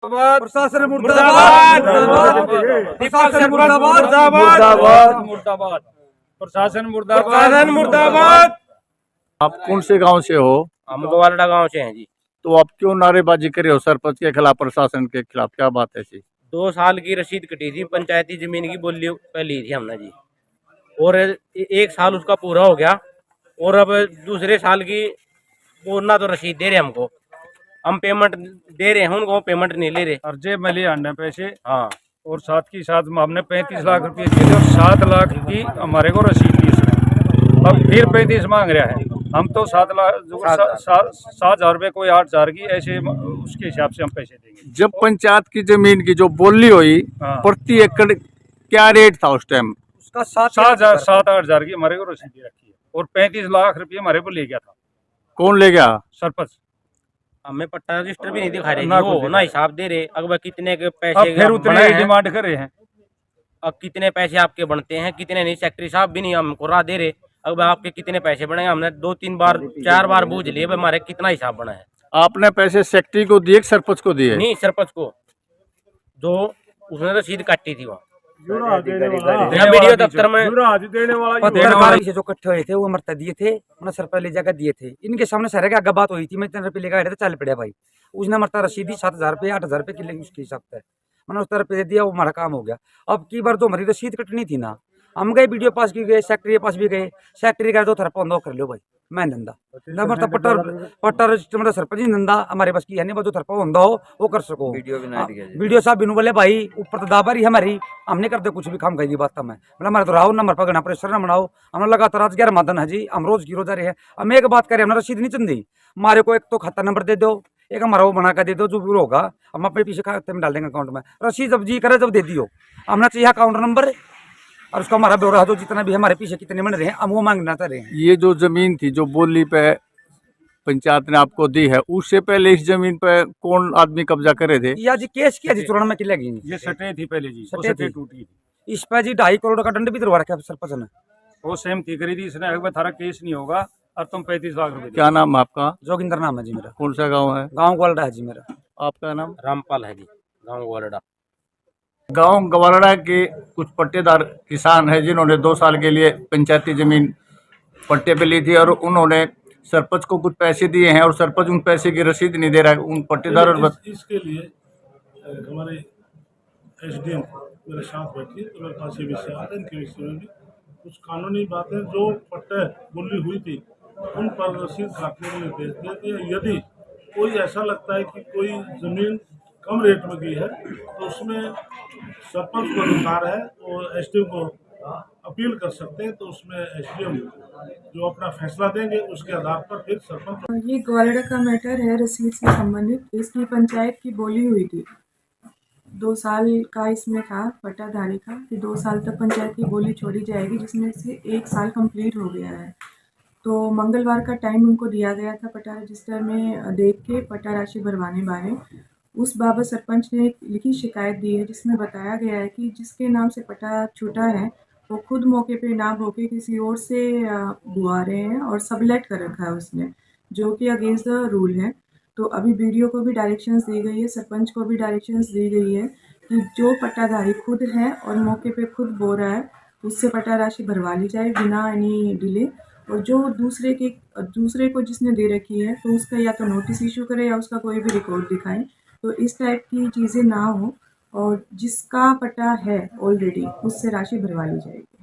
प्रशासन मुर्दाबाद, प्रशासन मुर्दाबाद, मुर्दाबाद, प्रशासन मुर्दाबाद। आप कौन से गांव से हो? हम ग्वालड़ा गांव से हैं जी। तो आप क्यों नारेबाजी करे हो सरपंच के खिलाफ, प्रशासन के खिलाफ? क्या बात है ऐसी? 2 साल की रसीद कटी थी, पंचायती जमीन की बोली पे ली थी हमने जी, और 1 साल उसका पूरा हो गया, और अब दूसरे साल की बोलना तो रसीद दे रहे हमको, हम पेमेंट दे रहे हैं उनको, पेमेंट नहीं ले रहे। अर्जे में ले आने पैसे, हाँ, और साथ की साथ हमने 35 लाख रुपए दिए थे और 7 लाख की हमारे को रसीद दी इसमें। अब फिर 35 मांग रहा है। हम तो 7 लाख 7,000 रुपये, कोई 8,000 की, ऐसे उसके हिसाब से हम पैसे देंगे। जब पंचायत की जमीन की जो बोली हुई, हाँ। प्रति एकड़ क्या रेट था उस टाइम? उसका 7,000-8,000 की हमारे को रसीद रखी है, और 35 लाख रुपये हमारे को ले गया था। कौन ले गया? सरपंच। हमें पट्टा रजिस्टर भी नहीं दिखा रहे ना जी, वो कुछ ना हिसाब दे रहे। अब कितने के अब पैसे फिर उतने बने ही हैं, डिमांड कर रहे हैं। अब कितने पैसे आपके बनते हैं, कितने नहीं, सेक्रेटरी साहब भी नहीं हमको राह दे रहे। अब आपके कितने पैसे बने? हमने 2-3 बार 4 बार पूछ लिए, हमारे कितना हिसाब बना है। आपने पैसे सेक्रेटरी को दिए कि सरपंच को दिए? नहीं, सरपंच को, जो उसने रसीद काटी थी वहाँ वीडियो दफ्तर में। पत्रकार से जो इकट्ठे हुए थे वो मरता दिए थे, उन्हें सर पर ले जाकर दिए थे। इनके सामने सारे की आगे बात हुई थी, मैं इतने रुपये लेकर आया था, चल पड़े भाई। उसने मरता रसीद दी 7,000 रुपये 8,000 रुपये की लगी उसके हिसाब से, मैंने उस तरह पे दे दिया, वो हमारा काम हो गया। अब की बार जो हमारी रसीद कटनी थी ना, हम गए वीडियो पास की गए, सेक्रेटरी पास भी गए, सेक्रेटरी का 2 थरपा दो कर लो भाई, मैं धंधा ना मरता पट्टा रजिस्टर मतलब सरपंच ही धंधा हमारे पास की है नहीं, बस जो थरपा होंदा हो वो कर सको। वीडियो साहब बिनू बोले भाई ऊपर तो दाबारी हमारी, हम नहीं करते कुछ भी, काम खाई बात था। मैं बोला हमारे तो राहुल नंबर पकड़ना प्रेशर न बनाओ, हमने लगातार आज 11 मदन है जी, हम रोज की रोजा रहे हैं। हम एक बात करें, हमने रसीद नहीं चंदी, हमारे को एक तो खाता नंबर दे दो, एक हमारा वो बना कर दे दो, जो भी होगा हम अपने पीछे खाते में डाल देंगे अकाउंट में। रसीद जब जी करे जब दे दियो, हमने चाहिए अकाउंट नंबर और उसका हमारा ब्यौरा, जो जितना भी हमारे पीछे कितने बन रहे हैं हम वो मांगना चाह रहे हैं। ये जो जमीन थी जो बोली पे पंचायत ने आपको दी है, उससे पहले इस जमीन पे कौन आदमी कब्जा करे थे? या जी केस किया जी 94 में किले गई, ये सटे थी पहले जी, वो सटे सटे थी। टूटी थी। इस पर जी 2.5 करोड़ का दंड भी दिलवा रखा है सरपंच ने। वो सहमति करी थी इसने, एक बार थारा केस नहीं होगा और तुम 35 लाख रुपए। क्या नाम है आपका? जोगिंदर नाम है जी मेरा। कौन सा गाँव है? गाँव ग्वालड़ा है जी मेरा। आपका नाम? रामपाल है जी, गाँव ग्वालड़ा। गांव गवारड़ा के कुछ पट्टेदार किसान हैं जिन्होंने 2 साल के लिए पंचायती जमीन पट्टे पे ली थी, और उन्होंने सरपंच को कुछ पैसे दिए हैं और सरपंच उन पैसे की रसीद नहीं दे रहा है। उन पट्टेदारों इसके लिए हमारे एसडीएम मेरे साथ बैठी, तो मेरे पास ये विषय आता है। इनके विषय में भी कुछ कानूनी बातें जो पट्टे बोली हुई थी उन पर रसीद काटने के निर्देश दिए थे। यदि कोई ऐसा लगता है कि कोई ज़मीन कम रेट में गई है तो उसमें सरपंच को अधिकार है, और एसडीएम को अपील कर सकते हैं, तो उसमें एसडीएम जो अपना फैसला देंगे उसके आधार पर फिर सरपंच। ये ग्वालड़ा का मैटर है, रसीद से संबंधित। इसकी पंचायत की बोली हुई थी, 2 साल का इसमें था पट्टाधारी का, कि 2 साल तक पंचायत की बोली छोड़ी जाएगी, जिसमें से 1 साल कंप्लीट हो गया है। तो मंगलवार का टाइम उनको दिया गया था पट्टा रजिस्टर में देख के पट्टा राशि भरवाने बारे। उस बाबत सरपंच ने एक लिखित शिकायत दी है, जिसमें बताया गया है कि जिसके नाम से पट्टा छूटा है वो खुद मौके पे ना होके किसी और से बुआ रहे हैं, और सबलेट कर रखा है उसने, जो कि अगेंस्ट द रूल है। तो अभी वीडियो को भी डायरेक्शंस दी गई है, सरपंच को भी डायरेक्शंस दी गई है कि जो पट्टाधारी खुद है और मौके पे खुद बो रहा है, उससे पट्टा राशि भरवा ली जाए बिना एनी डिले। और जो दूसरे को जिसने दे रखी है तो उसका या तो नोटिस इशू करे या उसका कोई भी रिकॉर्ड दिखाएं, तो इस टाइप की चीज़ें ना हो, और जिसका पट्टा है ऑलरेडी उससे राशि भरवा ली जाएगी।